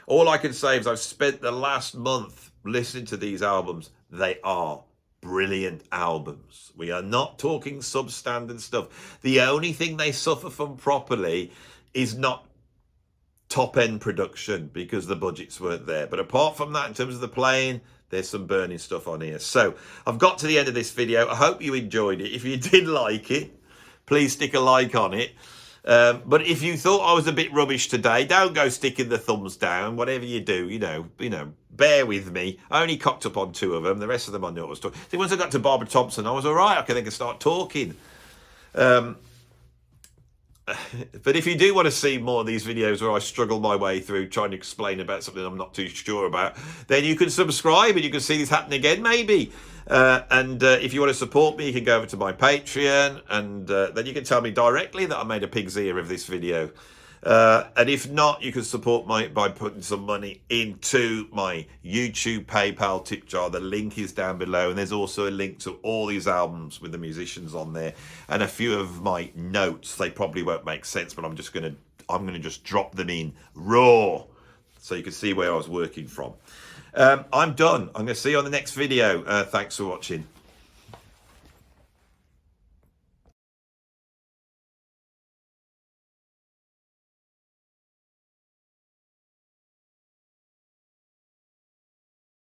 All I can say is I've spent the last month listening to these albums. They are brilliant albums. We are not talking substandard stuff. The only thing they suffer from properly is not top end production because the budgets weren't there. But apart from that, in terms of the playing, there's some burning stuff on here. So I've got to the end of this video. I hope you enjoyed it. If you did like it, please stick a like on it. But if you thought I was a bit rubbish today, don't go sticking the thumbs down. Whatever you do, you know, bear with me. I only cocked up on 2 of them. The rest of them I knew what I was talking. See, once I got to Barbara Thompson, I was all right. I could then start talking. But if you do want to see more of these videos where I struggle my way through trying to explain about something I'm not too sure about, then you can subscribe and you can see this happen again maybe. And if you want to support me, you can go over to my Patreon, and then you can tell me directly that I made a pig's ear of this video. And if not, you can support by putting some money into my YouTube PayPal tip jar. The link is down below, and there's also a link to all these albums with the musicians on there and a few of my notes. They probably won't make sense, but I'm gonna just drop them in raw so you can see where I was working from. I'm done. I'm gonna see you on the next video. Thanks for watching.